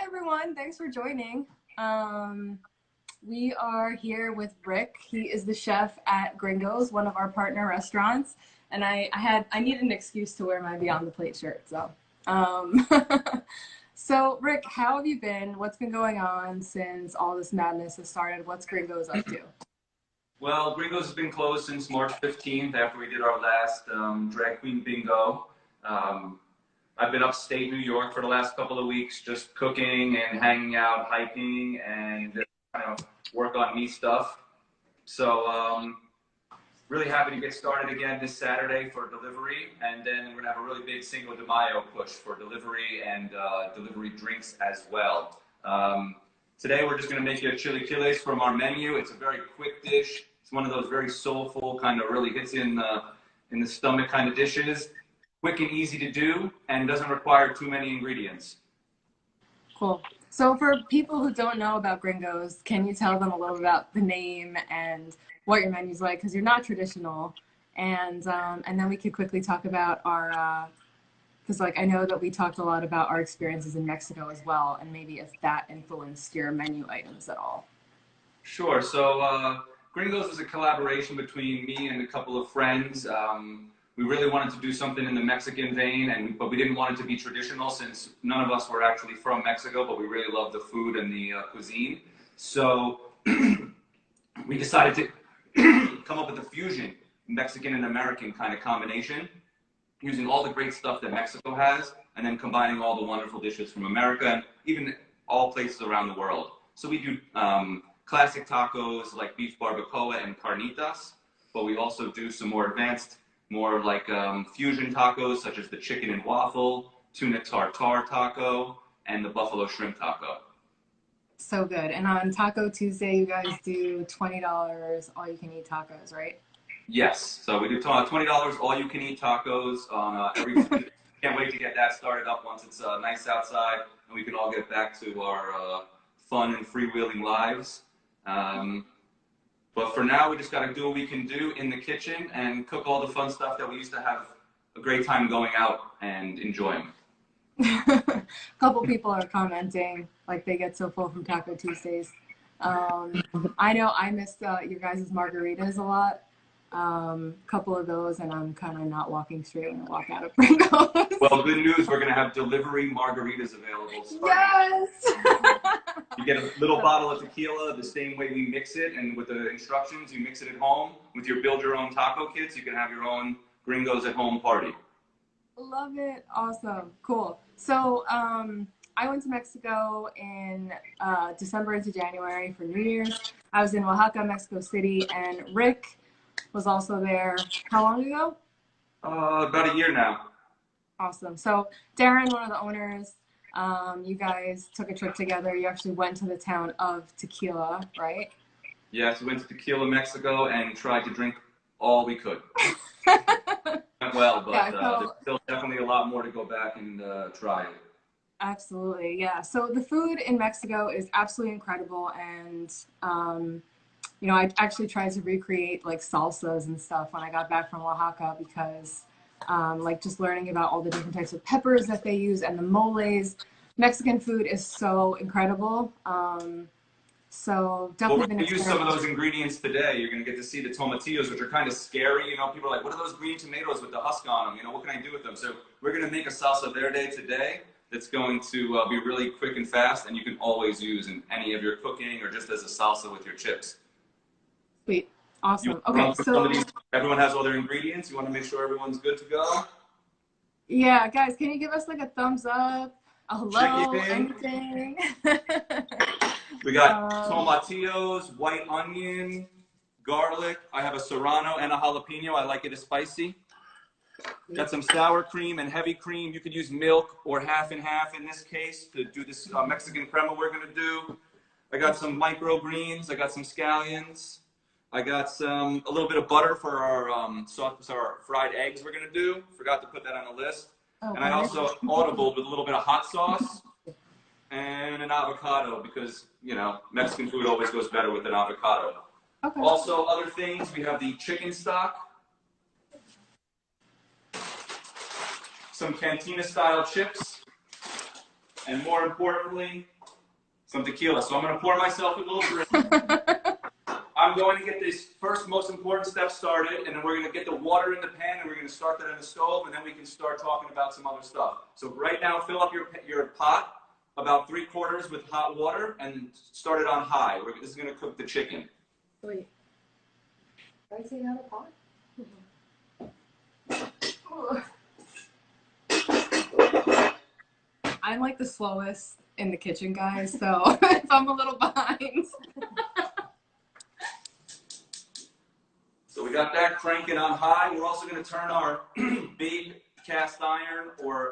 everyone. Thanks for joining. We are here with Rick. He is the chef at Gringos, one of our partner restaurants. And I needed an excuse to wear my Beyond the Plate shirt. So, so Rick, how have you been? What's been going on since all this madness has started? What's Gringos up to? Well, Gringos has been closed since March 15th after we did our last drag queen bingo. I've been upstate New York for the last couple of weeks, just cooking and hanging out, hiking, and work on me stuff. So really happy to get started again this Saturday for delivery, and then we're gonna have a really big Cinco de Mayo push for delivery and delivery drinks as well. Today we're just gonna make you a chilaquiles from our menu. It's a very quick dish. It's one of those very soulful, kind of really hits in the stomach kind of dishes. Quick and easy to do, and doesn't require too many ingredients. Cool. So for people who don't know about Gringos, can you tell them a little about the name and what your menu's like? Because you're not traditional, and then we could quickly talk about our, because like I know that we talked a lot about our experiences in Mexico as well, and maybe if that influenced your menu items at all. Sure. So Gringos is a collaboration between me and a couple of friends. We really wanted to do something in the Mexican vein, but we didn't want it to be traditional since none of us were actually from Mexico, but we really love the food and the cuisine. So we decided to come up with a fusion Mexican and American kind of combination, using all the great stuff that Mexico has, and then combining all the wonderful dishes from America and even all places around the world. So we do classic tacos like beef barbacoa and carnitas, but we also do some more advanced, more like fusion tacos, such as the chicken and waffle, tuna tartare taco, and the buffalo shrimp taco. So good. And on Taco Tuesday, you guys do $20 all-you-can-eat tacos, right? Yes. So we do $20 all-you-can-eat tacos on every Tuesday. Can't wait to get that started up once it's nice outside and we can all get back to our fun and freewheeling lives. But for now, we just got to do what we can do in the kitchen and cook all the fun stuff that we used to have a great time going out and enjoying. A couple people are commenting like they get so full from Taco Tuesdays. I know I missed your guys' margaritas a lot. Couple of those, and I'm kind of not walking straight when I walk out of Gringos. Well, good news, we're going to have delivery margaritas available. Yes! You get a little bottle of tequila the same way we mix it, and with the instructions, you mix it at home. With your build your own taco kits, you can have your own Gringos at home party. Love it. Awesome. Cool. So I went to Mexico in December into January for New Year's. I was in Oaxaca, Mexico City, and Rick was also there. How long ago? About a year now. Awesome. So Darren, one of the owners, you guys took a trip together. You actually went to the town of Tequila, right? Yes, we went to Tequila, Mexico, and tried to drink all we could. Went well, but yeah, there's still definitely a lot more to go back and try. Absolutely, yeah. So the food in Mexico is absolutely incredible, and you know, I actually tried to recreate like salsas and stuff when I got back from Oaxaca because like just learning about all the different types of peppers that they use and the moles. Mexican food is so incredible. So definitely we're going to use some of those ingredients today. You're going to get to see the tomatillos, which are kind of scary. You know, people are like, what are those green tomatoes with the husk on them? You know, what can I do with them? So we're going to make a salsa verde today that's going to be really quick and fast, and you can always use in any of your cooking or just as a salsa with your chips. Sweet. Awesome. Okay, so everyone has all their ingredients. You want to make sure everyone's good to go? Yeah, guys, can you give us like a thumbs up, a hello, anything? We got tomatillos, white onion, garlic. I have a serrano and a jalapeno. I like it as spicy. Got some sour cream and heavy cream. You could use milk or half and half in this case to do this Mexican crema we're going to do. I got some microgreens. I got some scallions. I got a little bit of butter for our fried eggs we're going to do. Forgot to put that on the list. Okay. And I also audibled with a little bit of hot sauce and an avocado because, you know, Mexican food always goes better with an avocado. Okay. Also, other things, we have the chicken stock, some cantina-style chips, and more importantly, some tequila. So I'm going to pour myself a little drink. I'm going to get this first most important step started, and then we're going to get the water in the pan, and we're going to start that on the stove, and then we can start talking about some other stuff. So right now, fill up your pot about 3/4 with hot water, and start it on high. This is going to cook the chicken. Wait. Did I say out of pot? I'm like the slowest in the kitchen, guys, so if I'm a little behind. So we got that cranking on high. We're also going to turn our big cast iron or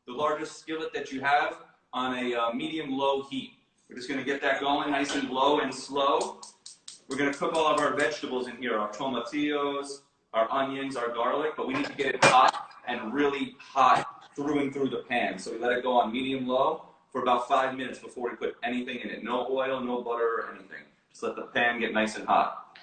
the largest skillet that you have on a medium-low heat. We're just going to get that going nice and low and slow. We're going to cook all of our vegetables in here, our tomatillos, our onions, our garlic, but we need to get it hot and really hot through and through the pan. So we let it go on medium-low for about 5 minutes before we put anything in it. No oil, no butter, or anything. Just let the pan get nice and hot.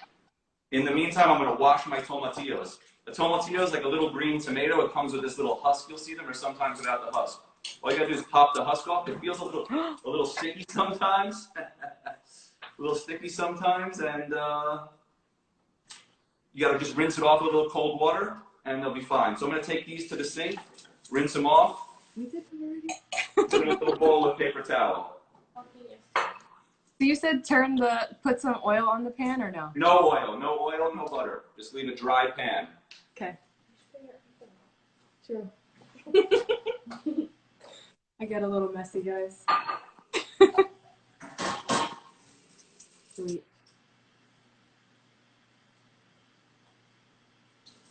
In the meantime, I'm going to wash my tomatillos. The tomatillo is like a little green tomato. It comes with this little husk. You'll see them, or sometimes without the husk. All you got to do is pop the husk off. It feels a little sticky sometimes. A little sticky sometimes, and you got to just rinse it off with a little cold water, and they'll be fine. So I'm going to take these to the sink, rinse them off. We did them already. Put them in a little bowl of paper towel. So you said put some oil on the pan or no? No oil, no butter. Just leave a dry pan. Okay. Sure. I get a little messy, guys. Sweet.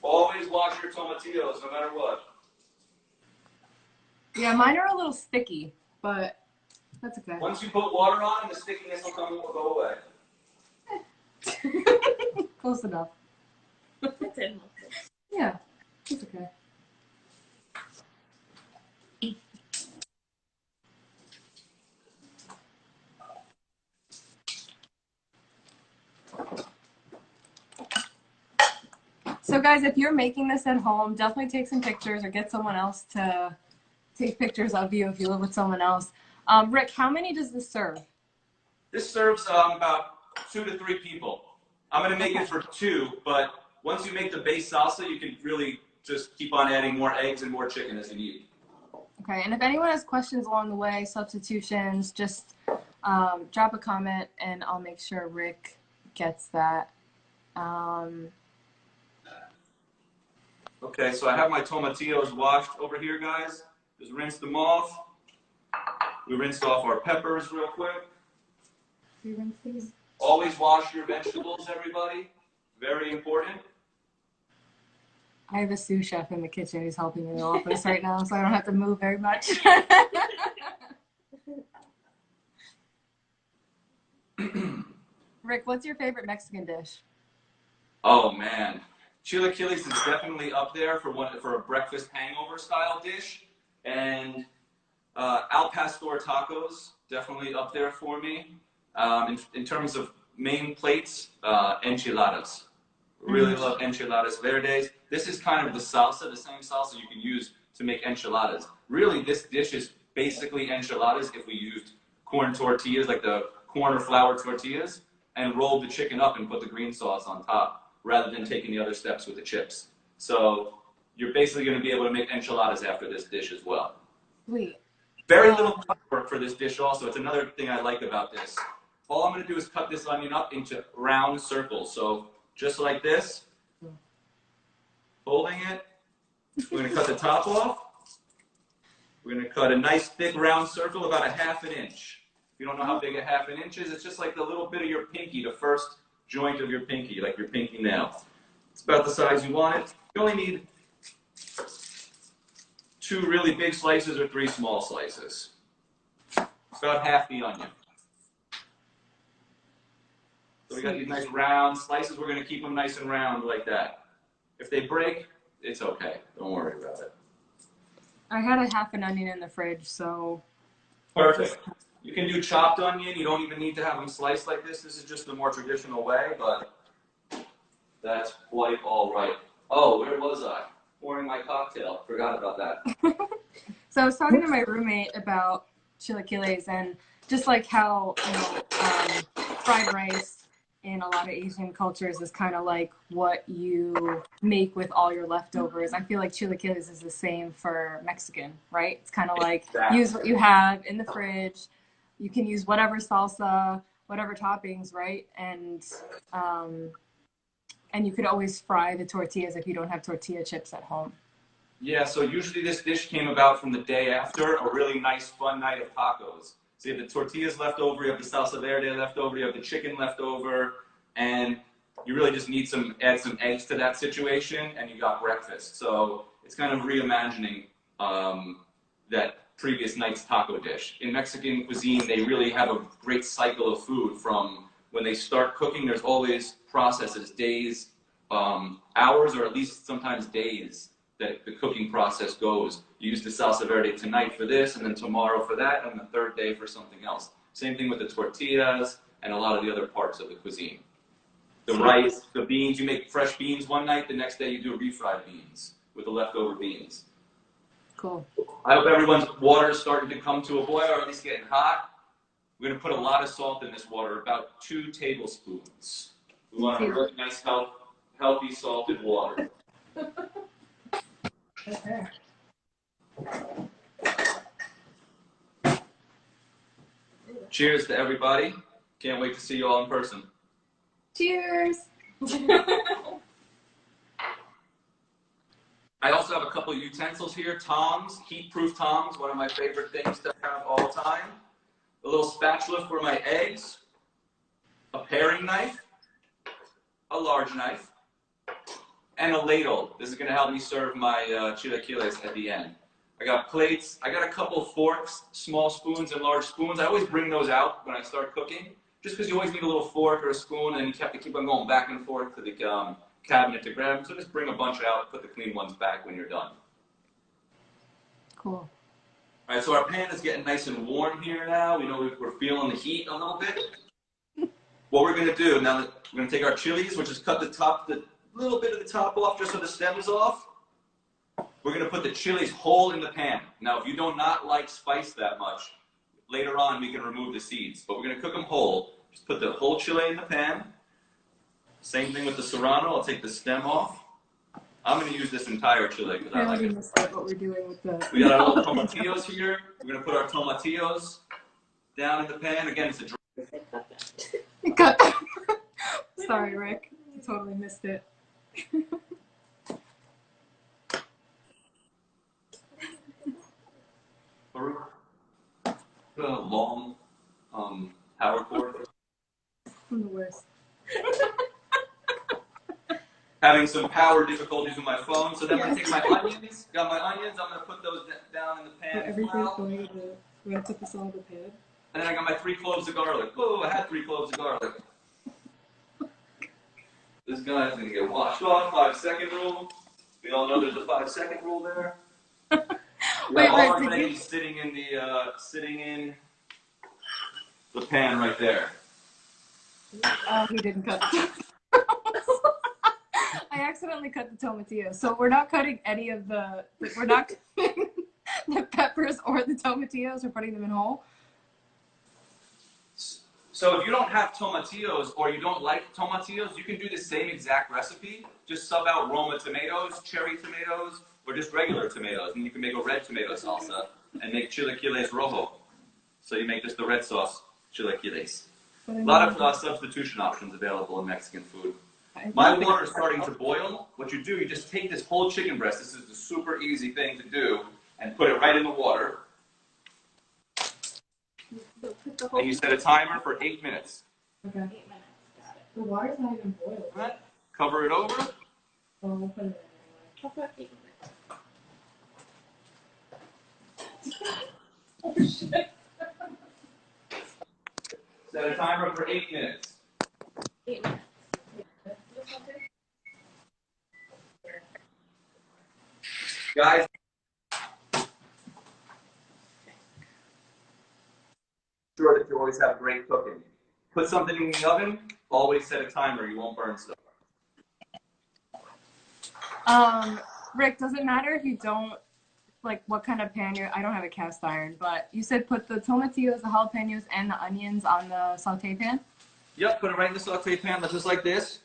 Always wash your tomatillos, no matter what. Yeah, mine are a little sticky, but that's okay. Once you put water on, the stickiness will go away. Close enough. Yeah, it's okay. So guys, if you're making this at home, definitely take some pictures or get someone else to take pictures of you if you live with someone else. Rick, how many does this serve? This serves about 2 to 3 people. I'm going to make it for 2, but once you make the base salsa, you can really just keep on adding more eggs and more chicken as you need. Okay, and if anyone has questions along the way, substitutions, just drop a comment and I'll make sure Rick gets that. Okay, so I have my tomatillos washed over here, guys. Just rinse them off. We rinsed off our peppers real quick. You rinse these? Always wash your vegetables, everybody. Very important. I have a sous chef in the kitchen who's helping me in the office right now, so I don't have to move very much. Rick, what's your favorite Mexican dish? Oh, man. Chilaquiles is definitely up there for a breakfast hangover style dish. And al pastor tacos, definitely up there for me. In terms of main plates, enchiladas. Really love enchiladas verdes. This is kind of the salsa, the same salsa you can use to make enchiladas. Really, this dish is basically enchiladas if we used corn tortillas, like the corn or flour tortillas, and rolled the chicken up and put the green sauce on top, rather than taking the other steps with the chips. So you're basically going to be able to make enchiladas after this dish as well. Sweet. Very little prep work for this dish also. It's another thing I like about this. All I'm going to do is cut this onion up into round circles. So just like this, holding it. We're going to cut the top off. We're going to cut a nice thick round circle about 1/2 inch. If you don't know how big 1/2 inch is, it's just like the little bit of your pinky, the first joint of your pinky, like your pinky nail. It's about the size you want it. You only need 2 really big slices or 3 small slices. About half the onion. So we got these nice round slices. We're going to keep them nice and round like that. If they break, it's okay. Don't worry about it. I had 1/2 an onion in the fridge, so... Perfect. You can do chopped onion. You don't even need to have them sliced like this. This is just the more traditional way, but that's quite all right. Oh, where was I? Pouring my cocktail. Forgot about that. So I was talking to my roommate about chilaquiles, and just like how, you know, fried rice in a lot of Asian cultures is kind of like what you make with all your leftovers. I feel like chilaquiles is the same for Mexican, right? It's kind of like use what you have in the fridge. You can use whatever salsa, whatever toppings, right? And you could always fry the tortillas if you don't have tortilla chips at home. Yeah, so usually this dish came about from the day after a really nice, fun night of tacos. So you have the tortillas left over, you have the salsa verde left over, you have the chicken left over, and you really just need add some eggs to that situation, and you got breakfast. So it's kind of reimagining that previous night's taco dish. In Mexican cuisine, they really have a great cycle of food from when they start cooking. There's always processes, days, hours, or at least sometimes days that the cooking process goes. You use the salsa verde tonight for this, and then tomorrow for that, and the third day for something else. Same thing with the tortillas and a lot of the other parts of the cuisine. The rice, the beans, you make fresh beans one night, the next day you do refried beans with the leftover beans. Cool. I hope everyone's water is starting to come to a boil, or at least getting hot. We're going to put a lot of salt in this water, about 2 tablespoons. We want a really nice, healthy, salted water. Okay. Cheers to everybody. Can't wait to see you all in person. Cheers. I also have a couple of utensils here. Tongs, heat-proof tongs, one of my favorite things to have all the time. A little spatula for my eggs. A paring knife. A large knife. And a ladle. This is going to help me serve my chilaquiles at the end. I got plates. I got a couple of forks, small spoons and large spoons. I always bring those out when I start cooking, just because you always need a little fork or a spoon, and you have to keep on going back and forth to the cabinet to grab them. So just bring a bunch out, put the clean ones back when you're done. Cool. All right, so our pan is getting nice and warm here now. We know we're feeling the heat a little bit. What we're going to do now, that we're going to take our chilies, which is cut the little bit of the top off just so the stem is off. We're going to put the chilies whole in the pan. Now, if you do not like spice that much, later on we can remove the seeds. But we're going to cook them whole. Just put the whole chili in the pan. Same thing with the serrano. I'll take the stem off. I'm going to use this entire chili because I like it. What we're doing with the... We got our little tomatillos here. We're going to put our tomatillos down in the pan. Again, it's a dry... You cut that. Sorry, Rick. I totally missed it. A long power cord. I'm the worst. Having some power difficulties with my phone, so then I'm going to take my onions. Got my onions. I'm going to put those down in the pan. Everything's going to the... We're going to put this all in the pan. And then I got my 3 cloves of garlic. Oh, I had 3 cloves of garlic. This guy's going to get washed off. 5-second rule. We all know there's a 5-second rule there. Wait, all our Rick, veggies sitting in the pan right there. Oh, he didn't cut the I accidentally cut the tomatillos. So we're not cutting any of we're not cutting the peppers or the tomatillos. We're putting them in whole. So if you don't have tomatillos or you don't like tomatillos, you can do the same exact recipe. Just sub out Roma tomatoes, cherry tomatoes, or just regular tomatoes. And you can make a red tomato salsa and make chilaquiles rojo. So you make just the red sauce chilaquiles. A lot of substitution options available in Mexican food. My water is starting to boil. What you do, you just take this whole chicken breast. This is the super easy thing to do. And put it right in the water. And you set a timer for 8 minutes. Okay. 8 minutes. Got it. The water's not even boiled. Right. Cover it over. Oh, we'll put it in anyway. I'll put 8 minutes. Oh, shit. Set a timer for 8 minutes. 8 minutes. Guys, sure that you always have great cooking. Put something in the oven, always set a timer, you won't burn stuff. Rick, does it matter if you don't like what kind of pan I don't have a cast iron, but you said put the tomatillos, the jalapenos, and the onions on the saute pan? Yep, put it right in the saute pan, just like this.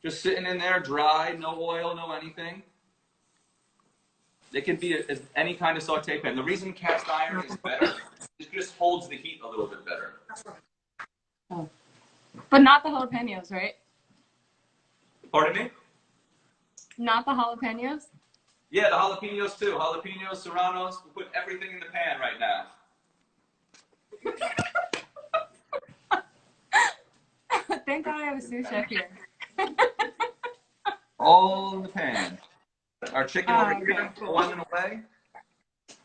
Just sitting in there, dry, no oil, no anything. It can be any kind of saute pan. The reason cast iron is better, it just holds the heat a little bit better. Oh. But not the jalapenos, right? Pardon me? Not the jalapenos? Yeah, the jalapenos too. Jalapenos, serranos. We'll put everything in the pan right now. Thank God I have a sous chef here. All in the pan. Our chicken over here, cool. boiling away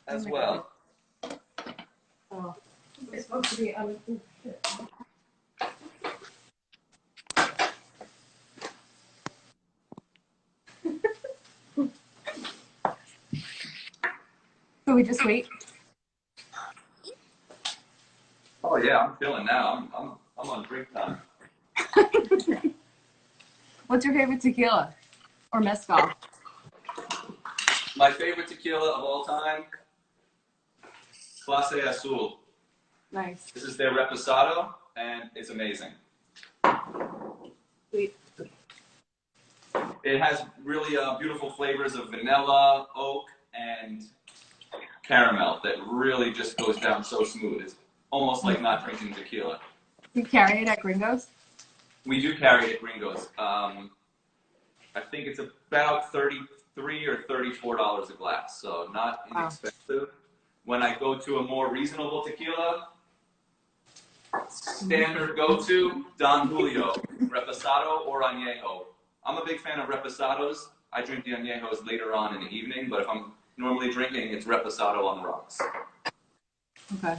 as well. Oh, it's supposed to be on the So we just wait? Oh yeah, I'm feeling now. I'm on drink time. What's your favorite tequila or mezcal? My favorite tequila of all time, Clase Azul. Nice. This is their reposado, and it's amazing. Sweet. It has really beautiful flavors of vanilla, oak, and caramel that really just goes down so smooth. It's almost like not drinking tequila. You carry it at Gringos? We do carry it at Gringos. I think it's about $33 or $34 a glass, so not inexpensive. Wow. When I go to a more reasonable tequila, standard go-to, Don Julio, Reposado or Añejo. I'm a big fan of Reposados. I drink the Añejos later on in the evening, but if I'm normally drinking, it's Reposado on the rocks. Okay.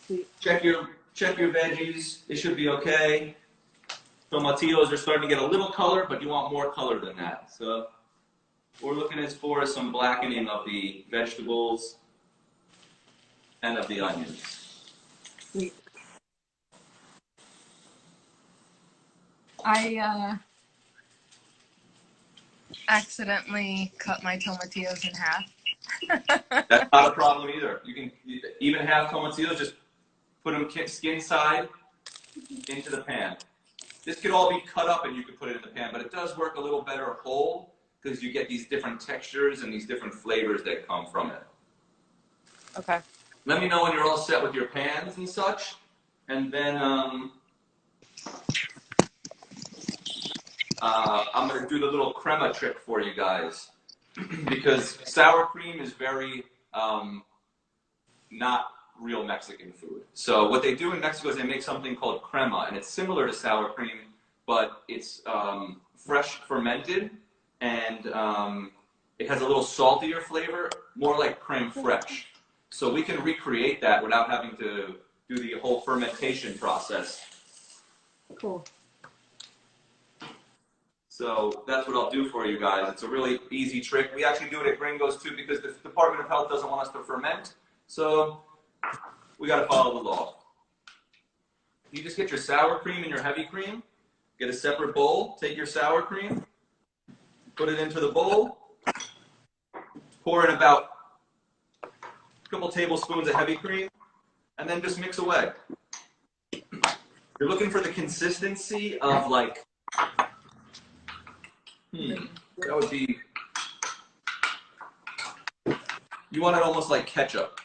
Sweet. Check your veggies. It should be okay. Tomatillos are starting to get a little color, but you want more color than that. So what we're looking for some blackening of the vegetables and of the onions. Sweet. I accidentally cut my tomatillos in half. That's not a problem either. You can even have tomatillos, just put them skin side into the pan. This could all be cut up and you could put it in the pan, but it does work a little better whole because you get these different textures and these different flavors that come from it. Okay. Let me know when you're all set with your pans and such, and then I'm going to do the little crema trick for you guys because sour cream is very not real Mexican food. So what they do in Mexico is they make something called crema, and it's similar to sour cream, but it's fresh fermented, and it has a little saltier flavor, more like creme fraiche. So we can recreate that without having to do the whole fermentation process. Cool. So that's what I'll do for you guys. It's a really easy trick. We actually do it at Gringos too because the Department of Health doesn't want us to ferment. So we got to follow the law. You just get your sour cream and your heavy cream. Get a separate bowl. Take your sour cream. Put it into the bowl. Pour in about a couple tablespoons of heavy cream. And then just mix away. You're looking for the consistency of like, that would be, you want it almost like ketchup.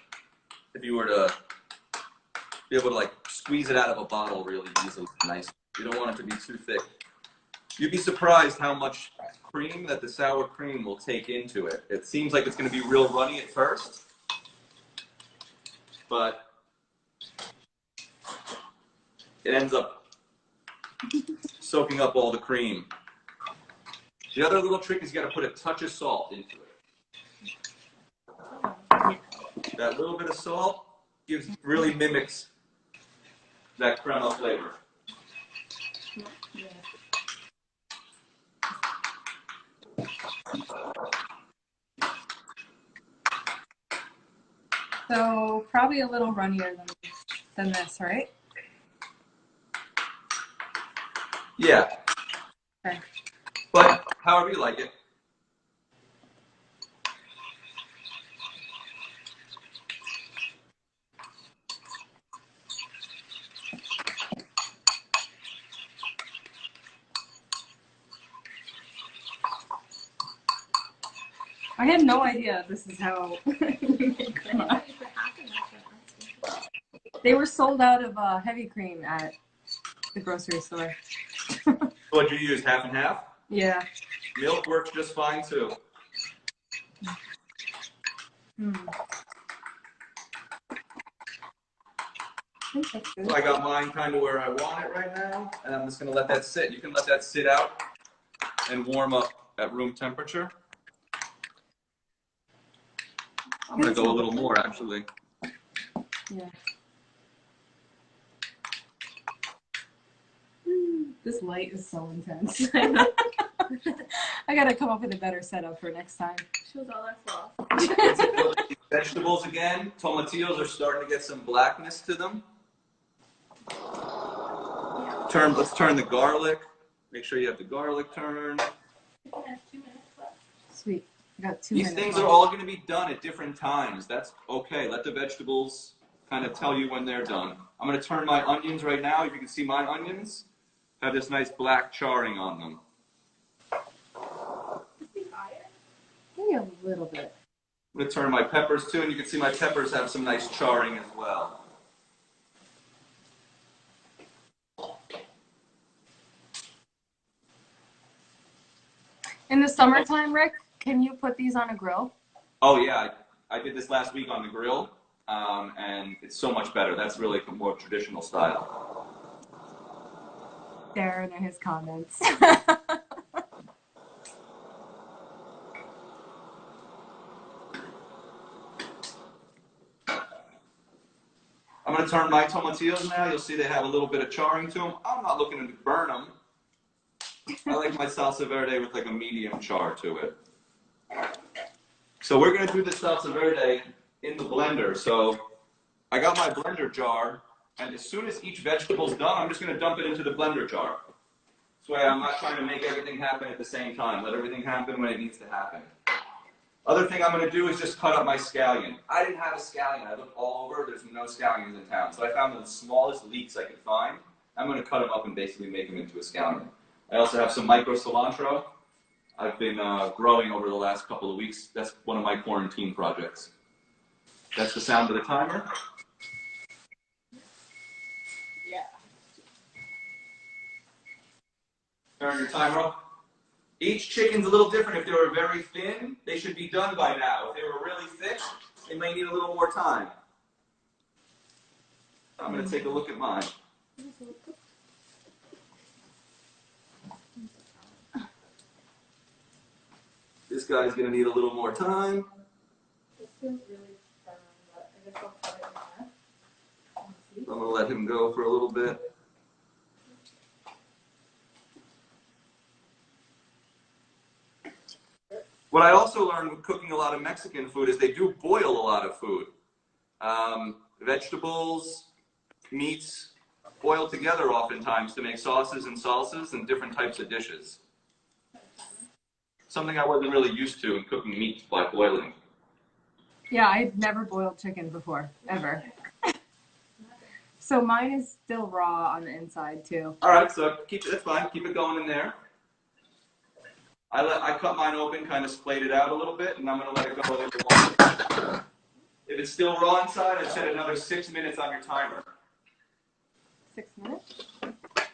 If you were to be able to like squeeze it out of a bottle really easily, nice. You don't want it to be too thick. You'd be surprised how much cream that the sour cream will take into it. It seems like it's going to be real runny at first, but it ends up soaking up all the cream. The other little trick is you got to put a touch of salt into it. That little bit of salt really mimics that crema flavor. So probably a little runnier than this, right? Yeah. Okay. But however you like it. I had no idea this is how we make crema. They were sold out of heavy cream at the grocery store. What'd you use, half and half? Yeah. Milk works just fine too. Mm. So I got mine kind of where I want it right now, and I'm just gonna let that sit. You can let that sit out and warm up at room temperature. I'm gonna go a little more actually. Yeah. This light is so intense. I gotta come up with a better setup for next time. Shows all our flaws. Vegetables again. Tomatillos are starting to get some blackness to them. Let's turn the garlic. Make sure you have the garlic turned. Sweet. I got 2 These minutes. things are all going to be done at different times. That's okay. Let the vegetables kind of tell you when they're done. I'm going to turn my onions right now. If you can see my onions, have this nice black charring on them. Maybe a little bit. I'm going to turn my peppers too, and you can see my peppers have some nice charring as well. In the summertime, Rick, can you put these on a grill? Oh yeah, I did this last week on the grill, and it's so much better. That's really a more traditional style. Darren and his comments. I'm going to turn my tomatillos now. You'll see they have a little bit of charring to them. I'm not looking to burn them. I like my salsa verde with like a medium char to it. So we're going to do the salsa verde in the blender. So I got my blender jar, and as soon as each vegetable's done, I'm just going to dump it into the blender jar. This way I'm not trying to make everything happen at the same time. Let everything happen when it needs to happen. Other thing I'm going to do is just cut up my scallion. I didn't have a scallion. I looked all over. There's no scallions in town. So I found the smallest leeks I could find. I'm going to cut them up and basically make them into a scallion. I also have some micro cilantro. I've been growing over the last couple of weeks. That's one of my quarantine projects. That's the sound of the timer. Yeah. Turn your timer off. Each chicken's a little different. If they were very thin, they should be done by now. If they were really thick, they may need a little more time. I'm going to take a look at mine. This guy's going to need a little more time. This feels really firm, but I guess I'll cut it in half. I'm going to let him go for a little bit. What I also learned with cooking a lot of Mexican food is they do boil a lot of food. Vegetables, meats, boil together oftentimes to make sauces and salsas and different types of dishes. Something I wasn't really used to in cooking meat by boiling. Yeah, I've never boiled chicken before, ever. So mine is still raw on the inside too. All right, so that's fine. Keep it going in there. I cut mine open, kind of splayed it out a little bit, and I'm going to let it go a little bit longer. If it's still raw inside, I'd set another 6 minutes on your timer. 6 minutes?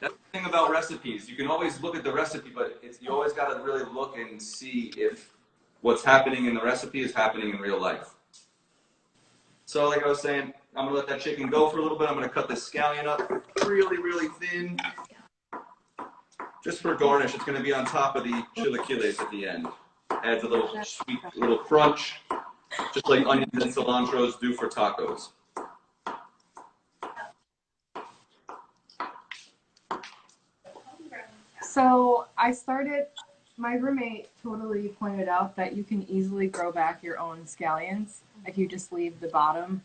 That's the thing about recipes. You can always look at the recipe, but you always got to really look and see if what's happening in the recipe is happening in real life. So like I was saying, I'm going to let that chicken go for a little bit. I'm going to cut this scallion up really, really thin. Just for garnish, it's going to be on top of the chilaquiles at the end. Adds a little sweet, little crunch, just like onions and cilantros do for tacos. So my roommate totally pointed out that you can easily grow back your own scallions if you just leave the bottom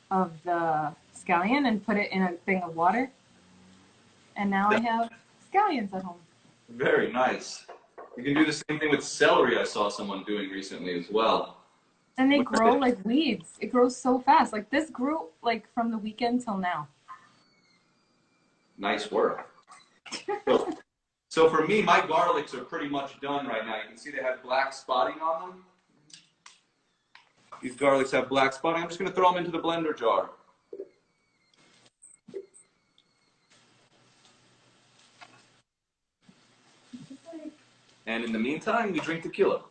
of the scallion and put it in a thing of water. And now I have scallions at home. Very nice. You can do the same thing with celery I saw someone doing recently as well. And they grow like weeds. It grows so fast. Like this grew like from the weekend till now. Nice work. So for me, my garlics are pretty much done right now. You can see they have black spotting on them. These garlics have black spotting. I'm just going to throw them into the blender jar. And in the meantime, we drink tequila.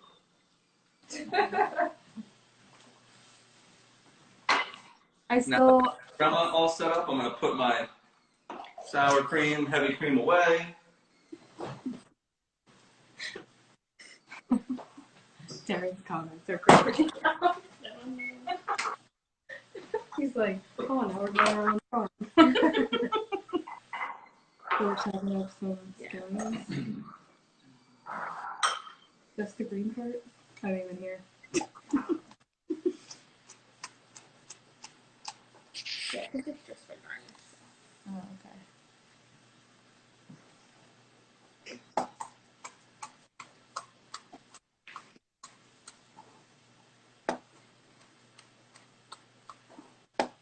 Now, I'm all set up. I'm going to put my sour cream, heavy cream away. Darren's comments are great. He's like, come on, now we're going around the farm. So we're chopping up some scallions. Just the green part? I don't even hear. Yeah, I think it's just for garnish. Oh, okay.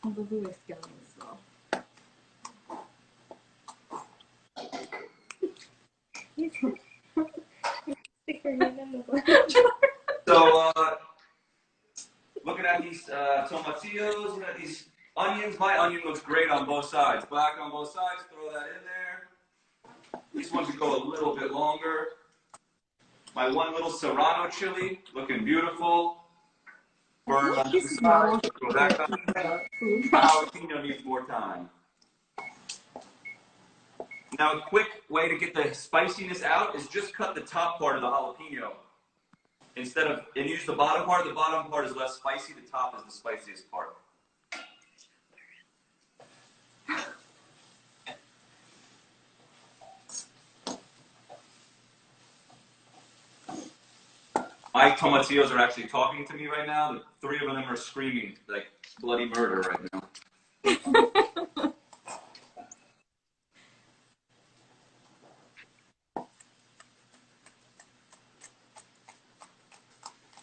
I'll go do with scallions as well. Stick your hand in the blender. So, looking at these tomatillos, looking at these onions. My onion looks great on both sides. Black on both sides, throw that in there. These ones would go a little bit longer. My one little serrano chili, looking beautiful. Burn on the side, throw that on there. Jalapeno needs more time. Now, a quick way to get the spiciness out is just cut the top part of the jalapeno. Instead of, and use the bottom part is less spicy, the top is the spiciest part. My tomatillos are actually talking to me right now. The three of them are screaming like bloody murder right now.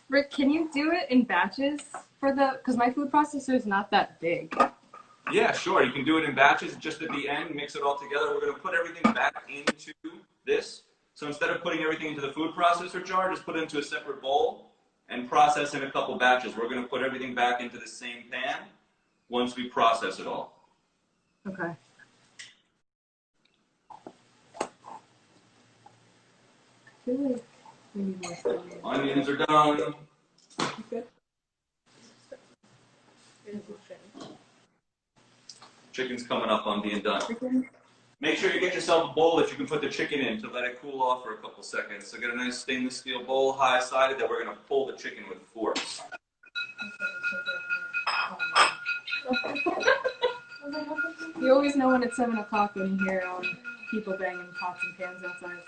Rick, can you do it in batches for the, because my food processor is not that big. Yeah, sure. You can do it in batches. Just at the end, mix it all together. We're going to put everything back into this. So instead of putting everything into the food processor jar, just put it into a separate bowl and process in a couple batches. We're going to put everything back into the same pan once we process it all. Okay. I feel like we need more scallions. Onions are done. Good. Chicken's coming up on being done. Chicken. Make sure you get yourself a bowl that you can put the chicken in to let it cool off for a couple seconds. So get a nice stainless steel bowl, high-sided, that we're going to pull the chicken with forks. You always know when it's 7 o'clock when you hear people banging pots and pans outside.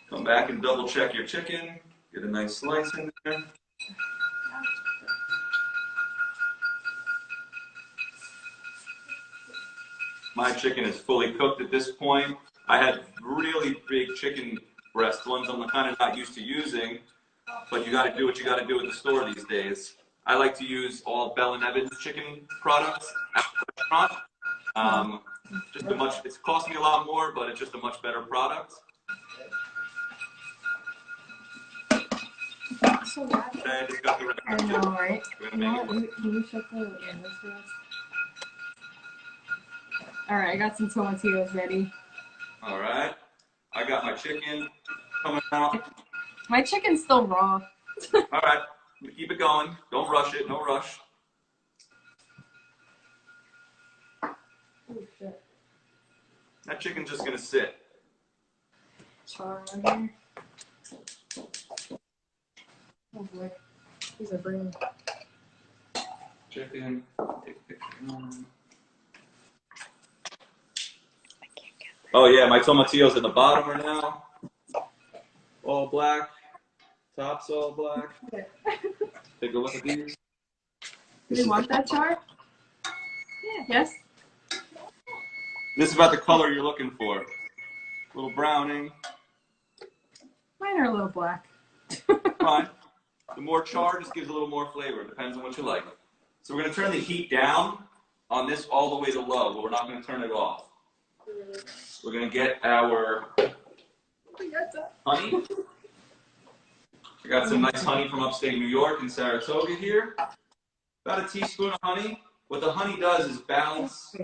Come back and double check your chicken. Get a nice slice in there. My chicken is fully cooked at this point. I had really big chicken breast ones I'm kind of not used to using, but you got to do what you got to do at the store these days. I like to use all Bell & Evans chicken products at the restaurant. It's cost me a lot more, but it's just a much better product. So loud. And it's got the I know, right? Can you shut the windows for us? Alright, I got some tomatillos ready. Alright. I got my chicken coming out. My chicken's still raw. Alright. Keep it going. Don't rush it. No rush. Oh, shit. That chicken's just going to sit. Char on here. Oh boy. These are burning. Chicken. Take a picture. Oh yeah, my tomatillos at the bottom are now all black. Top's all black. Okay. Take a look at these. Do you want that char? Yeah. Yes? This is about the color you're looking for. A little browning. Mine are a little black. Fine. The more char just gives a little more flavor. Depends on what you like. So we're going to turn the heat down on this all the way to low, but we're not going to turn it off. We're going to get our honey. I got some nice honey from upstate New York and Saratoga here. About a teaspoon of honey. What the honey does is balance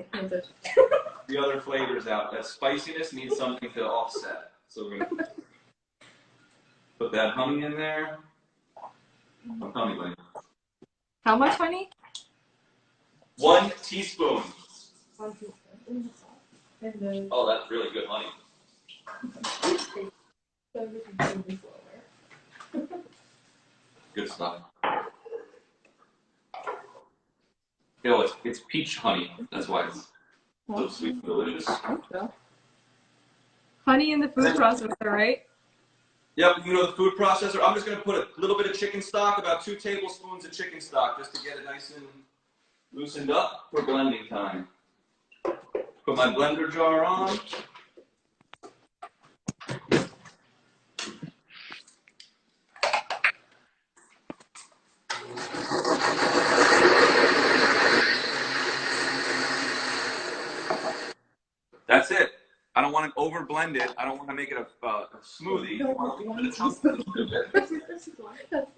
the other flavors out. That spiciness needs something to offset. So we're going to put that honey in there. How much honey? 1 teaspoon. 1 teaspoon. And then Oh, that's really good honey. Good stuff. You know, it's peach honey. That's why it's so sweet and delicious. Honey in the food processor, right? Yep, you know the food processor. I'm just going to put a little bit of chicken stock, about 2 tablespoons of chicken stock, just to get it nice and loosened up for blending time. Put my blender jar on. That's it. I don't want to over blend it. I don't want to make it a smoothie.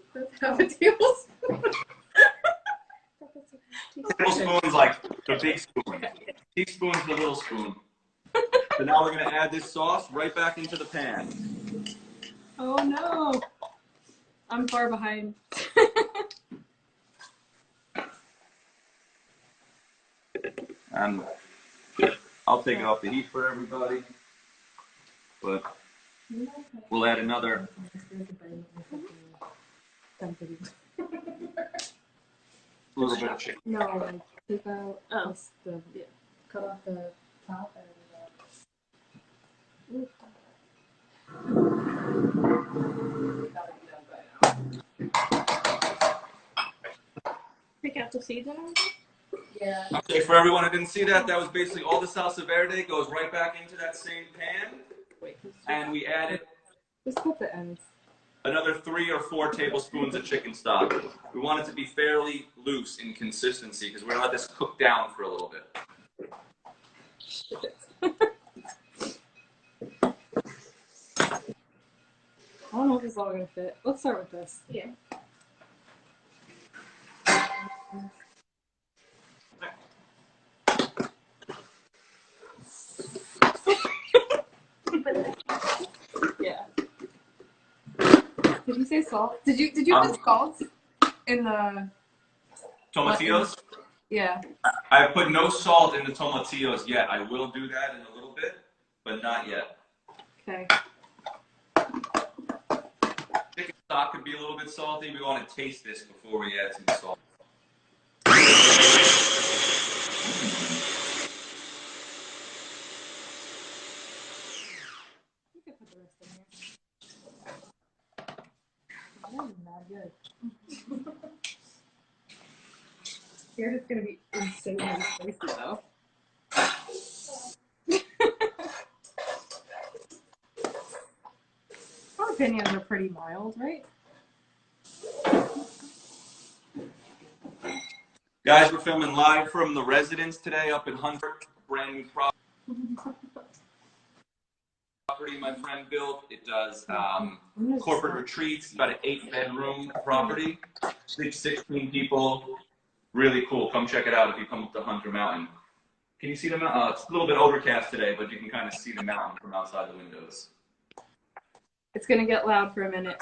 That's half a tablespoon. Tablespoon's like the big spoon. Teaspoon's the little spoon. So now we're going to add this sauce right back into the pan. Oh no. I'm far behind. And I'll take it off the heat for everybody. But we'll add another. A little bit of chicken. No, like take out cut off the top and Pick out the seeds and everything? yeah. Okay, for everyone who didn't see that, that was basically all the salsa verde goes right back into that same pan. And we added Just put the ends. another 3 or 4 tablespoons of chicken stock. We want it to be fairly loose in consistency because we're going to let this cook down for a little bit. I don't know if this is all gonna fit. Let's start with this. Yeah. Yeah. Did you say salt? Did you put salt in the Tomatillos? Yeah. I put no salt in the tomatillos yet. I will do that in a little bit, but not yet. Okay. Chicken stock could be a little bit salty. We want to taste this before we add some salt. You can put the rest in here. That is not good. Scared it's gonna be insanely spicy though. Jalapeños are pretty mild, right? Guys, we're filming live from the residence today up in Hunter. Brand new property my friend built. It does corporate retreats, about an 8-bedroom property. Sleeps 16 people. Really cool. Come check it out if you come up to Hunter Mountain. Can you see the mountain? It's a little bit overcast today, but you can kind of see the mountain from outside the windows. It's gonna get loud for a minute.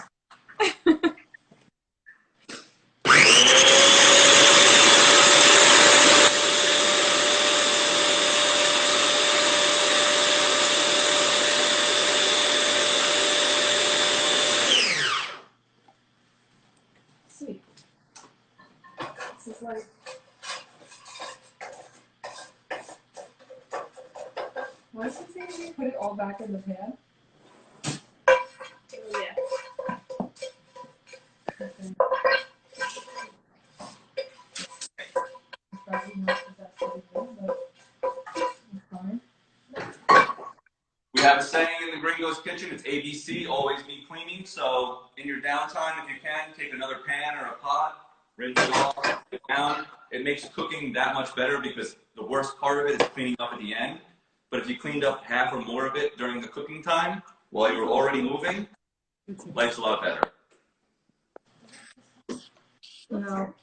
Sweet. This is like why is it saying you put it all back in the pan? Yeah. Okay. Probably not exactly good, but it's fine. We have a saying in the Gringos kitchen, it's ABC, always be cleaning. So in your downtime, if you can, take another pan or a pot, rinse it off, put it down. It makes cooking that much better because the worst part of it is cleaning up at the end. But if you cleaned up half or more of it during the cooking time, while you were already moving, life's a lot better. No.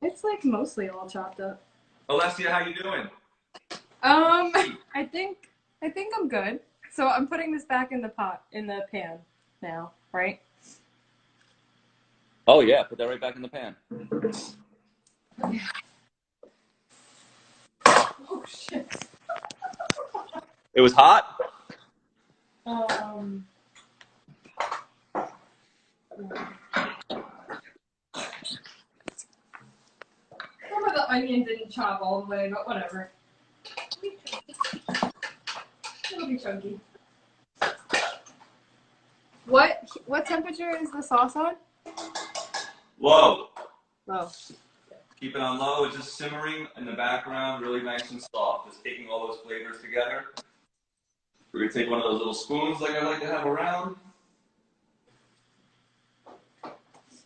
It's like mostly all chopped up. Alessia, how you doing? I think I'm good. So I'm putting this back in the pan now, right? Oh yeah, put that right back in the pan. Oh shit. It was hot? Some of the onion didn't chop all the way, but whatever. It'll be chunky. What temperature is the sauce on? Low. Low. Keep it on low. It's just simmering in the background, really nice and soft. Just taking all those flavors together. We're going to take one of those little spoons like I like to have around.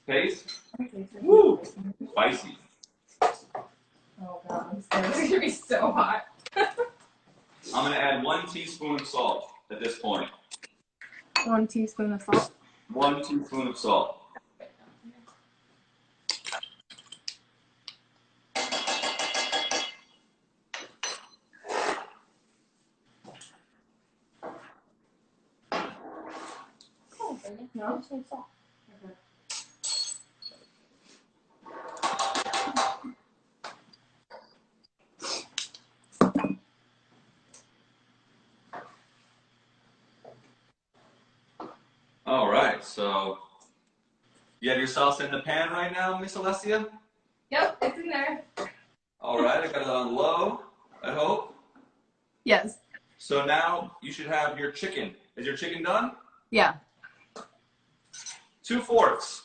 Taste. Woo! Spicy. Oh god, I'm scared. This is gonna be so hot. I'm going to add 1 teaspoon of salt at this point. 1 teaspoon of salt. 1 teaspoon of salt. No, some salt. Okay. All right, so you have your salsa in the pan right now, Miss Alessia? Yep, it's in there. All right, I got it on low, I hope. Yes. So now you should have your chicken. Is your chicken done? Yeah. 2/4.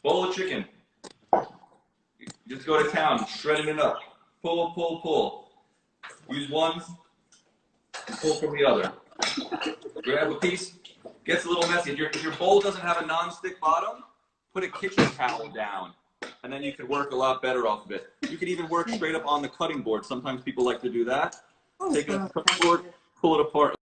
Bowl of chicken. Just go to town, shredding it up. Pull, pull, pull. Use one, pull from the other. Grab a piece. Gets a little messy. If your bowl doesn't have a non-stick bottom, put a kitchen towel down, and then you can work a lot better off of it. You can even work straight up on the cutting board. Sometimes people like to do that. Take a cutting board, pull it apart.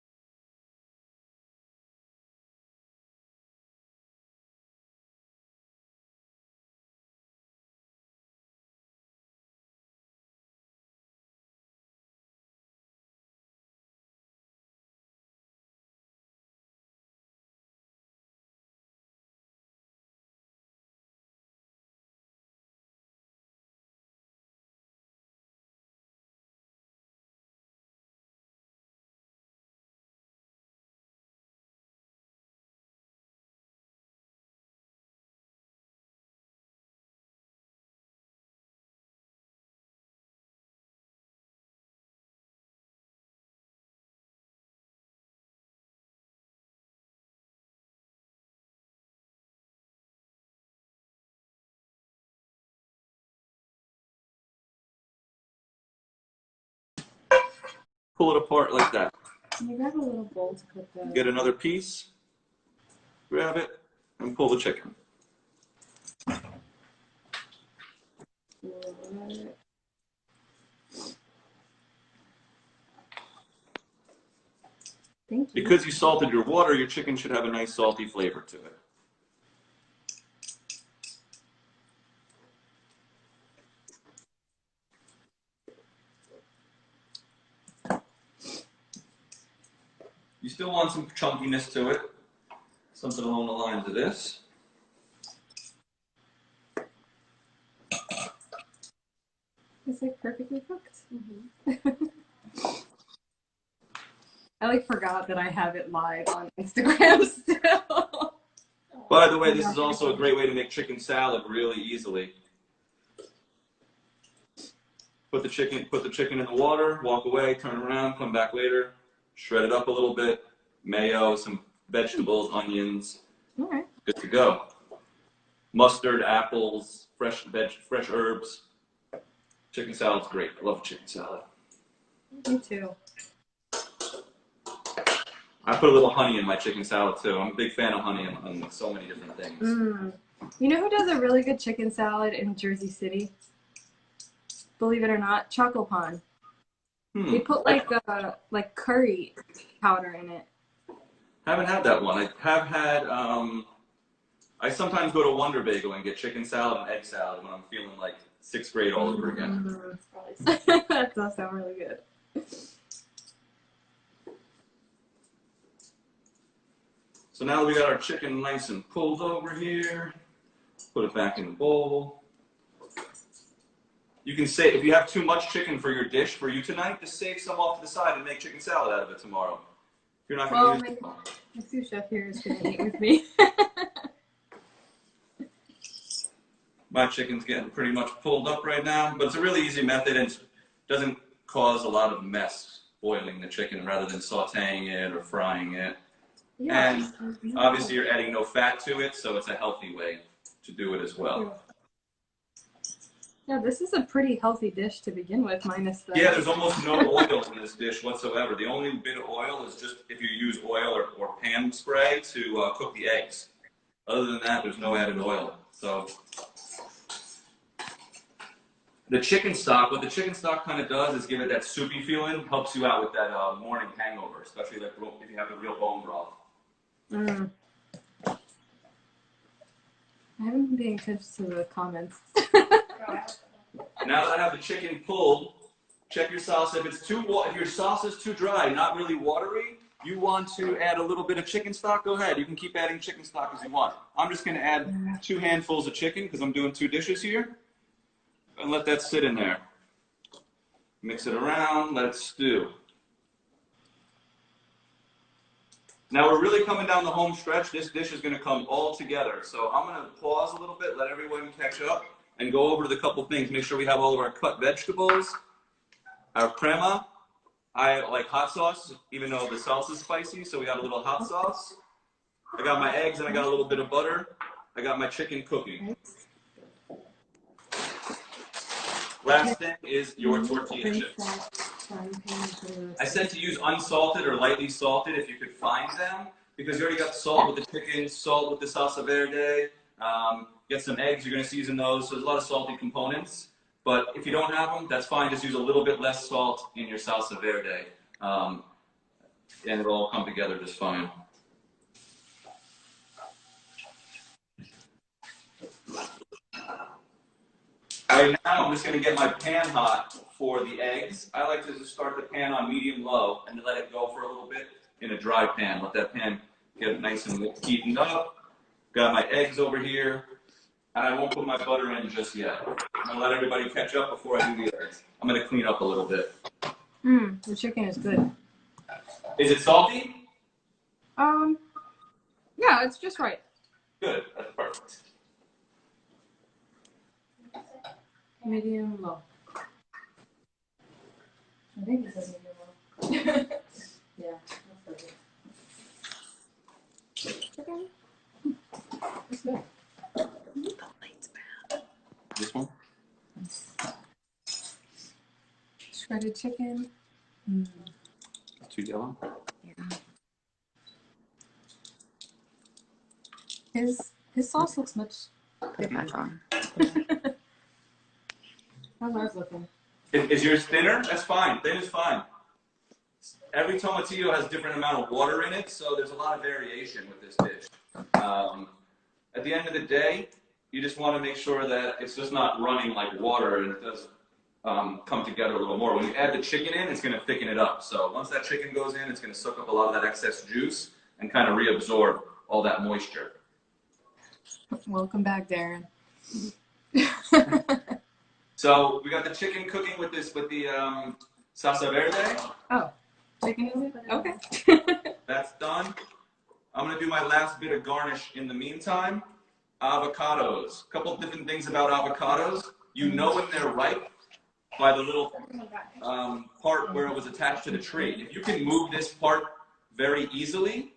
Pull it apart like that. Can you grab a little bowl to put the... Get another piece, grab it, and pull the chicken. Thank you. Because you salted your water, your chicken should have a nice salty flavor to it. You still want some chunkiness to it. Something along the lines of this. It's like perfectly cooked. I like forgot that I have it live on Instagram still. By the way, this is also a great way to make chicken salad really easily. Put the chicken in the water, walk away, turn around, come back later, shred it up a little bit, mayo, some vegetables, onions. All right. Good to go. Mustard, apples, fresh herbs. Chicken salad's great. I love chicken salad. Me too. I put a little honey in my chicken salad too. I'm a big fan of honey on so many different things. Mm. You know who does a really good chicken salad in Jersey City? Believe it or not, Choco Pond. They put like curry powder in it. Haven't had that one. I have had. I sometimes go to Wonder Bagel and get chicken salad and egg salad when I'm feeling like 6th grade all over again. That does sound really good. So now that we got our chicken nice and pulled over here, put it back in the bowl. You can say, if you have too much chicken for your dish for you tonight, just save some off to the side and make chicken salad out of it tomorrow. If you're not going to use it. My sous chef here is going to eat with me. My chicken's getting pretty much pulled up right now, but it's a really easy method and doesn't cause a lot of mess boiling the chicken rather than sauteing it or frying it. Yeah, and obviously you're adding no fat to it, so it's a healthy way to do it as well. Yeah, this is a pretty healthy dish to begin with, minus the... Yeah, there's almost no oil in this dish whatsoever. The only bit of oil is just if you use oil or pan spray to cook the eggs. Other than that, there's no added oil. So the chicken stock, what the chicken stock kind of does is give it that soupy feeling, helps you out with that morning hangover, especially like if you have a real bone broth. Mm. I haven't been paying attention to the comments. Now that I have the chicken pulled, check your sauce. If your sauce is too dry, not really watery, you want to add a little bit of chicken stock, go ahead. You can keep adding chicken stock as you want. I'm just going to add 2 handfuls of chicken because I'm doing 2 dishes here. And let that sit in there. Mix it around, let it stew. Now we're really coming down the home stretch. This dish is going to come all together. So I'm going to pause a little bit, let everyone catch up, and go over the couple things. Make sure we have all of our cut vegetables, our crema. I like hot sauce, even though the salsa is spicy, so we got a little hot sauce. I got my eggs and I got a little bit of butter. I got my chicken cooking. Last thing is your tortilla chips. I said to use unsalted or lightly salted if you could find them, because you already got salt with the chicken, salt with the salsa verde. Get some eggs, you're going to season those, so there's a lot of salty components. But if you don't have them, that's fine. Just use a little bit less salt in your salsa verde, and it'll all come together just fine. All right, now I'm just going to get my pan hot for the eggs. I like to just start the pan on medium-low and let it go for a little bit in a dry pan. Let that pan get nice and heated up. Got my eggs over here, and I won't put my butter in just yet. I'm going to let everybody catch up before I do the eggs. I'm going to clean up a little bit. The chicken is good. Is it salty? Yeah, it's just right. Good, that's perfect. Medium low. I think it says medium low. Yeah, that's good. Chicken. It's good. The light's bad. This one? Shredded chicken. Too yellow? Yeah. His sauce looks much bigger. How's ours looking? Is yours thinner? That's fine. Thin is fine. Every tomatillo has a different amount of water in it, so there's a lot of variation with this dish. At the end of the day, you just want to make sure that it's just not running like water and it does come together a little more. When you add the chicken in, it's going to thicken it up. So once that chicken goes in, it's going to soak up a lot of that excess juice and kind of reabsorb all that moisture. Welcome back, Darren. So we got the chicken cooking with the salsa verde. Oh, chicken is it? Okay. That's done. I'm going to do my last bit of garnish in the meantime. Avocados. A couple of different things about avocados. You know when they're ripe by the little part where it was attached to the tree. If you can move this part very easily,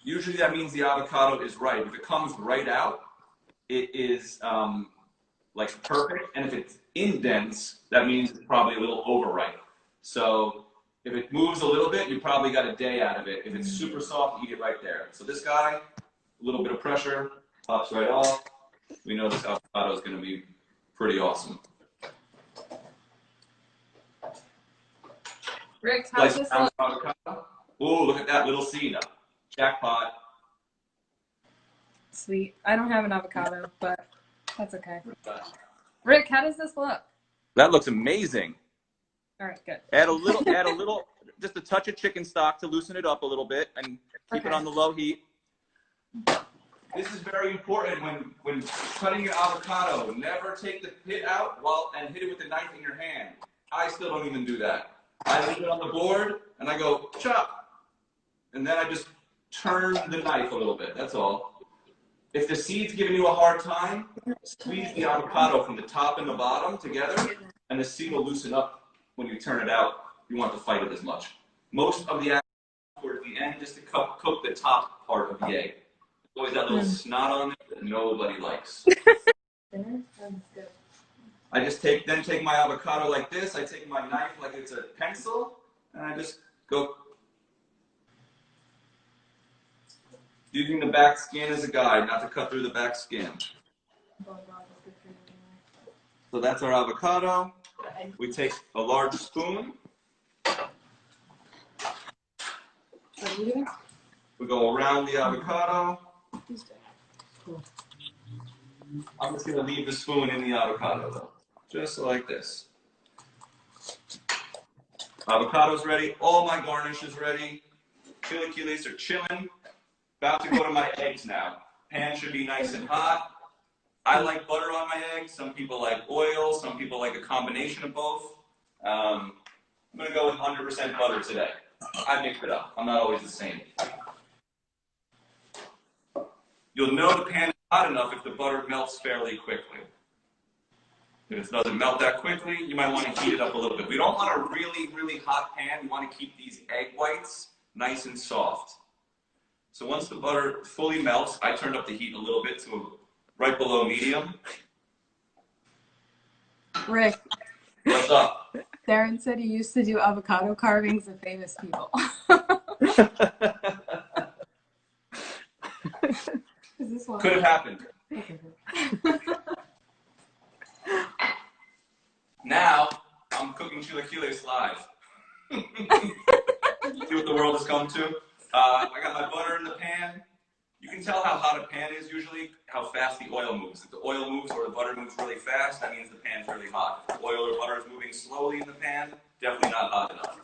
usually that means the avocado is ripe. If it comes right out, it is like perfect. And if it's indents, that means it's probably a little overripe. So If it moves a little bit, you probably got a day out of it. If it's super soft, eat it right there. So this guy, a little bit of pressure, pops right off. We know this avocado is going to be pretty awesome. Rick, how's this look? Oh, look at that little seed. Jackpot. Sweet. I don't have an avocado, but that's okay. Rick, how does this look? That looks amazing. All right, good. Add a little, just a touch of chicken stock to loosen it up a little bit and keep it on the low heat. This is very important when cutting your avocado. Never take the pit out and hit it with the knife in your hand. I still don't even do that. I leave it on the board and I go chop, and then I just turn the knife a little bit. That's all. If the seed's giving you a hard time, squeeze the avocado from the top and the bottom together, and the seed will loosen up when you turn it out. You want to fight it as much. Most of the avocado towards the end just to cook the top part of the egg. Always that little snot on it that nobody likes. I just take my avocado like this. I take my knife like it's a pencil, and I just go using the back skin as a guide, not to cut through the back skin. So that's our avocado. We take a large spoon. We go around the avocado. I'm just going to leave the spoon in the avocado, though. Just like this. Avocado's ready. All my garnish is ready. Chilaquiles are chilling. About to go to my eggs now. Pan should be nice and hot. I like butter on my eggs. Some people like oil. Some people like a combination of both. I'm going to go with 100% butter today. I mix it up. I'm not always the same. You'll know the pan is hot enough if the butter melts fairly quickly. If it doesn't melt that quickly, you might want to heat it up a little bit. We don't want a really, really hot pan. We want to keep these egg whites nice and soft. So once the butter fully melts, I turned up the heat a little bit to right below medium. Rick. What's up? Darren said he used to do avocado carvings of famous people. Could have happened. Now, I'm cooking chilaquiles live. See what the world has come to? I got my butter in the pan. You can tell how hot a pan is usually, how fast the oil moves. If the oil moves or the butter moves really fast, that means the pan's really hot. If the oil or butter is moving slowly in the pan, definitely not hot enough.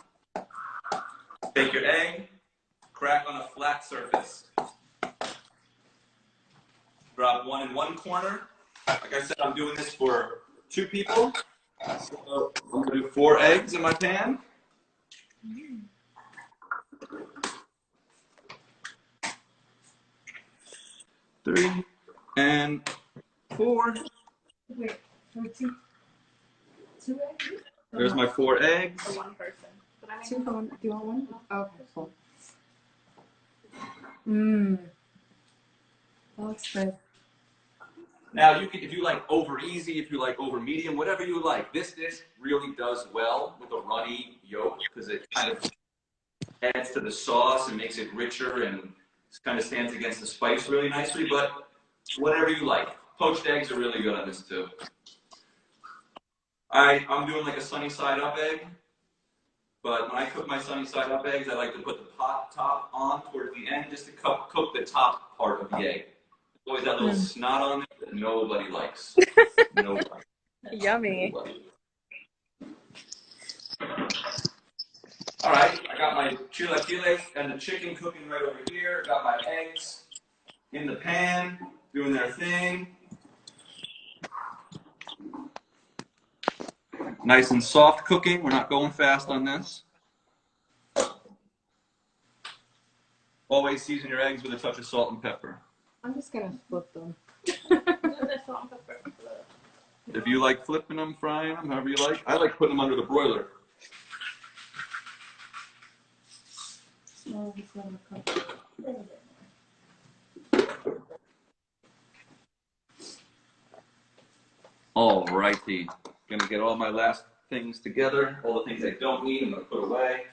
Take your egg, crack on a flat surface. Drop one in one corner. Like I said, I'm doing this for 2 people. So I'm going to do 4 eggs in my pan. Three and 4. Wait, two eggs? There's my 4 eggs. For one person. But I mean, 2 for one. Do you want one? Okay, cool. That looks good. Now, you can, if you like over easy, if you like over medium, whatever you like. This dish really does well with a runny yolk because it kind of adds to the sauce and makes it richer and kind of stands against the spice really nicely. But whatever you like. Poached eggs are really good on this too. I'm doing like a sunny side up egg. But when I cook my sunny side up eggs, I like to put the pot top on towards the end just to cook the top part of the egg. Always that little snot on it that nobody likes. Nobody. Yummy. Nobody. All right, I got my chilaquiles and the chicken cooking right over here. Got my eggs in the pan, doing their thing. Nice and soft cooking. We're not going fast on this. Always season your eggs with a touch of salt and pepper. I'm just going to flip them. If you like flipping them, frying them, however you like. I like putting them under the broiler. All righty. Gonna get all my last things together. All the things I don't need, I'm gonna put away.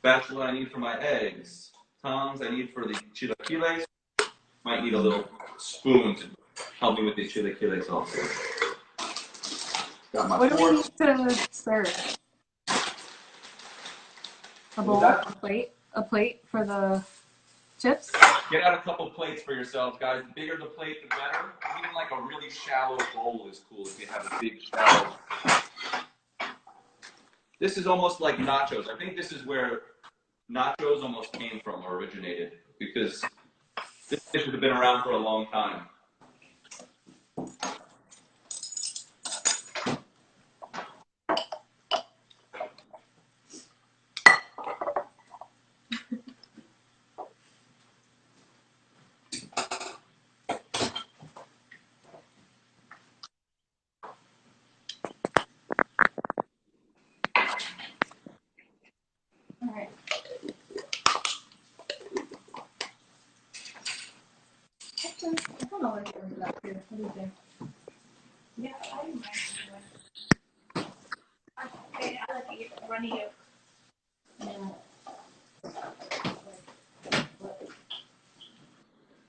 Spatula I need for my eggs. Tongs I need for the chilaquiles. Might need a little spoon to help me with the chilaquiles also. Got my What do we fork. need to serve? A bowl, a plate for the chips? Get out a couple plates for yourselves, guys. The bigger the plate, the better. Even like a really shallow bowl is cool if you have a big shallow. This is almost like nachos. I think this is where nachos almost came from or originated, because this dish has been around for a long time. All right. Actually, I don't know what it is back here. What do you think? Yeah, I didn't mind. Okay, I like to get runny yolk.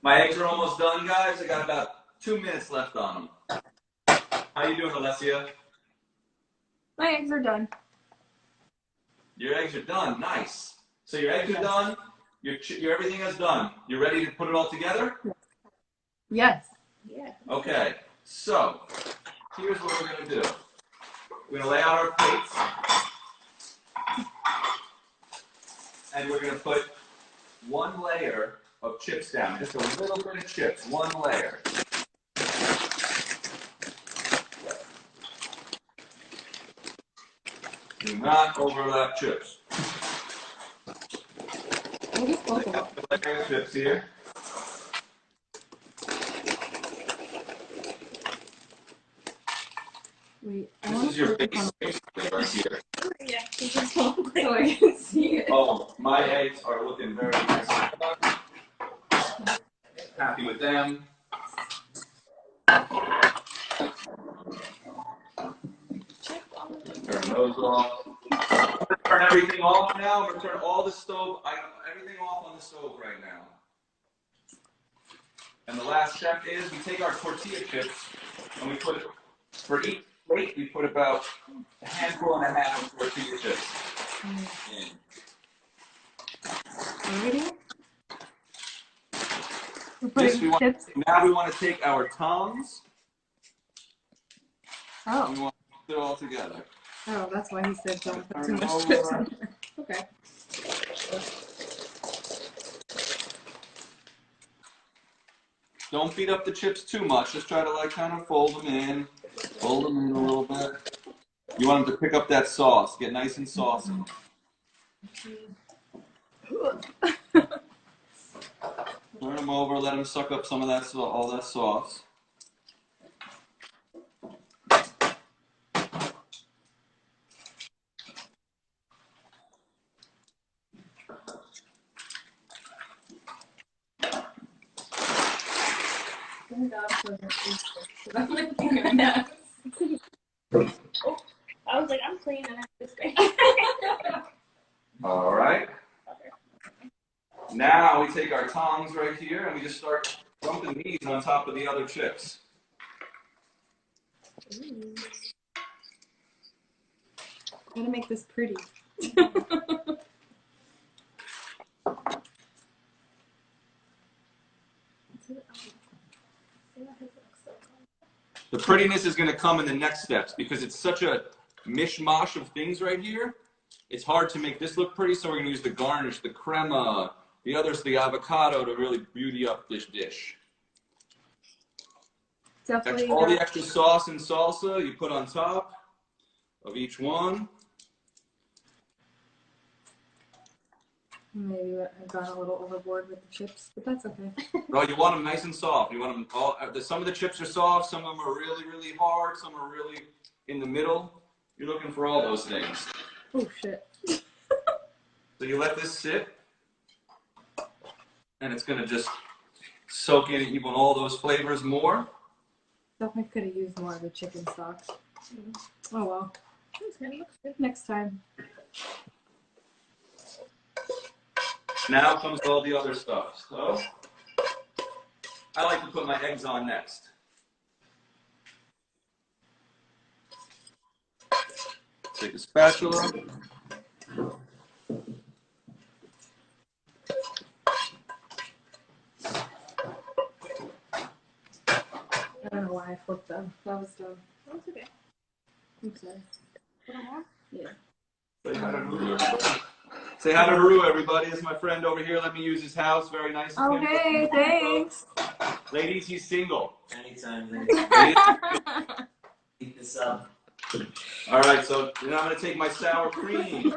My eggs are almost done, guys. I got about 2 minutes left on them. How you doing, Alessia? My eggs are done. Your eggs are done. Nice. So your eggs are done. Your everything is done. You ready to put it all together? Yes. Yeah. Okay. So here's what we're gonna do. We're gonna lay out our plates, and we're gonna put one layer of chips down. Just a little bit of chips. One layer. Do not overlap chips. Maybe both of them. Layer of chips here. Wait, I This want is to your put base basically right here. Yeah, you just don't so I can see it. Oh, my eggs are looking very nice. Happy with them. Turn those off. Turn everything off now. We're gonna turn all the stove, everything off on the stove right now. And the last step is we take our tortilla chips and we put, for each plate, we put about a handful and a half of tortilla chips in. Already? We're This putting chips. now we want to take our tongs and Oh. we want to put it all together. Oh, that's why he said don't put too Turn it much chips over. in there. Okay. Don't beat up the chips too much. Just try to like kind of fold them in a little bit. You want them to pick up that sauce, get nice and saucy. Turn them over, let them suck up some of that, all that sauce. I was like, I'm cleaning up this thing. All right. Now we take our tongs right here and we just start dumping these on top of the other chips. Gotta make this pretty. The prettiness is going to come in the next steps because it's such a mishmash of things right here. It's hard to make this look pretty, so we're going to use the garnish, the crema, the others, the avocado to really beauty up this dish. Definitely. All the extra sauce and salsa you put on top of each one. Maybe I've gone a little overboard with the chips, but that's okay. Well, you want them nice and soft. You want them all. Some of the chips are soft. Some of them are really, really hard. Some are really in the middle. You're looking for all those things. Oh shit. So you let this sit, and it's gonna just soak in even all those flavors more. Definitely could have used more of the chicken stock. Oh well. Looks good. Next time. Now comes all the other stuff. So I like to put my eggs on next. Take a spatula. I don't know why I flipped them. That was dumb. That's okay. I'm sorry. Put them on? Yeah. Say hi to Haru, everybody. Say hi to Haru, everybody. It's my friend over here. Let me use his house. Very nice of Oh, him. hey, thanks. Ladies, he's single. Anytime, Ladies, keep this up. all right, so now I'm going to take my sour cream.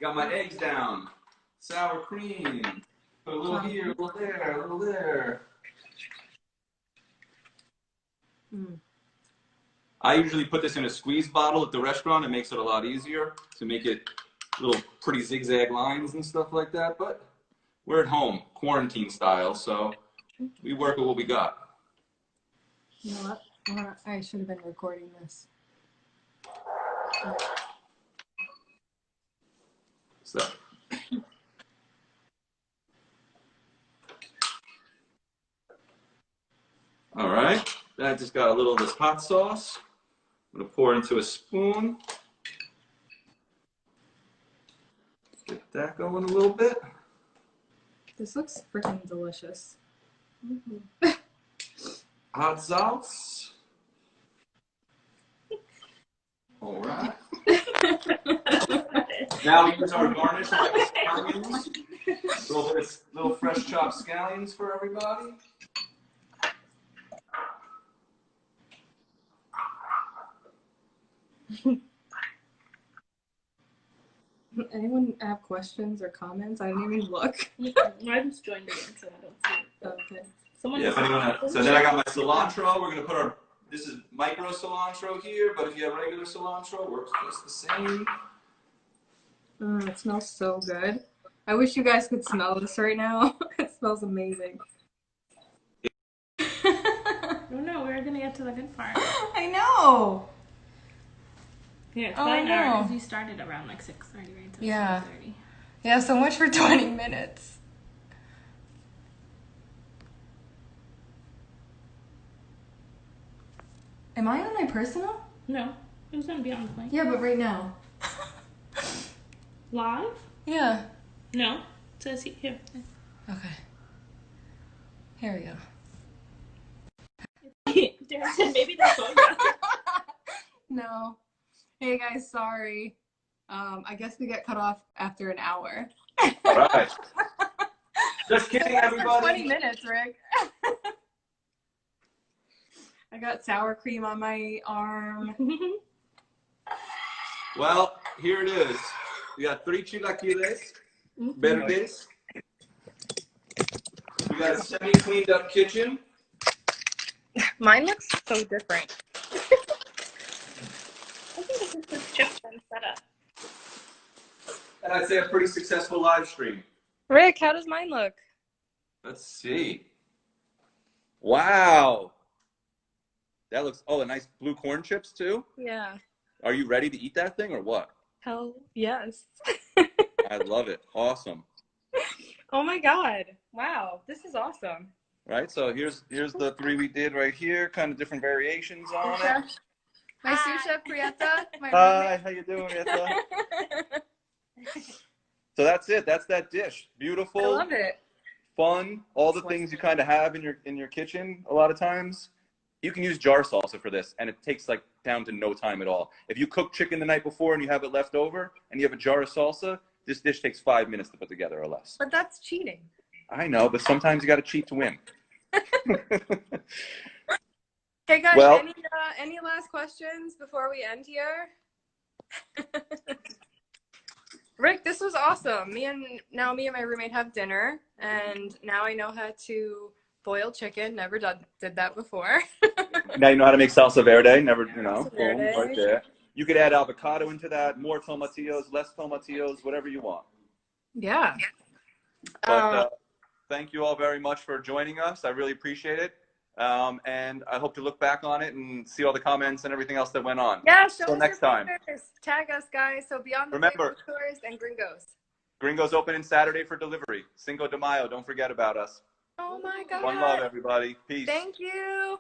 Got my eggs down. Sour cream. Put a little here, a little there, a little there. I usually put this in a squeeze bottle at the restaurant. It makes it a lot easier to make it little pretty zigzag lines and stuff like that. But we're at home, quarantine style, so we work with what we got. You know what? I should have been recording this. So. All right, then I just got a little of this hot sauce. I'm gonna pour into a spoon. Get that going a little bit. This looks freaking delicious. Hot sauce. All right. Now we use our garnish like scallions. Little fresh chopped scallions for everybody. Anyone have questions or comments? I didn't even look. I just joined again, so I don't see it. Okay. Someone Yeah, if anyone so then I got my cilantro. We're gonna put our, this is micro cilantro here, but if you have regular cilantro, it works just the same. It smells so good. I wish you guys could smell this right now. It smells amazing. Oh no, we're gonna get to the good part. I know. Yeah, it's Oh, about I an hour know. because you started around like 6:30, right? So Yeah. 6:30. Yeah, so much for 20 minutes. Am I on my personal? No, it was gonna be on the plane. Yeah, but right now. Live? Yeah. No, it says here. Okay. Here we go. Darren said maybe that's all you got. No. Hey guys, sorry. I guess we get cut off after an hour. All right. Just kidding, For 20 everybody. minutes, Rick. I got sour cream on my arm. Well, here it is. We got 3 chilaquiles, verdes. We got a semi-cleaned up kitchen. Mine looks so different. I think this is just chips and setup. And I'd say a pretty successful live stream. Rick, how does mine look? Let's see. Wow. That looks, oh, a nice blue corn chips too. Yeah. Are you ready to eat that thing or what? Hell yes. I love it. Awesome. Oh my god. Wow. This is awesome. Right, so here's the 3 we did right here, kind of different variations on it. My sous chef, Prieta. My Hi, how you doing, Rita? So that's it. That's that dish. Beautiful. I love it. Fun. All the things you kind of have in your kitchen a lot of times. You can use jar salsa for this, and it takes like down to no time at all. If you cook chicken the night before and you have it left over, and you have a jar of salsa, this dish takes 5 minutes to put together or less. But that's cheating. I know, but sometimes you got to cheat to win. Hey guys, Well- any last questions before we end here? Rick, this was awesome. Me and my roommate have dinner, and now I know how to boil chicken. Never did that before. Now you know how to make salsa verde. Never, boom, verde. right there. You could add avocado into that, more tomatillos, less tomatillos, whatever you want. Yeah. But thank you all very much for joining us. I really appreciate it. And I hope to look back on it and see all the comments and everything else that went on. Yeah, show Till us next your time. pictures. Tag us, guys. So Beyond the Remember- Tours and Gringos. Gringos opening Saturday for delivery. Cinco de Mayo. Don't forget about us. Oh my God. One love, everybody. Peace. Thank you.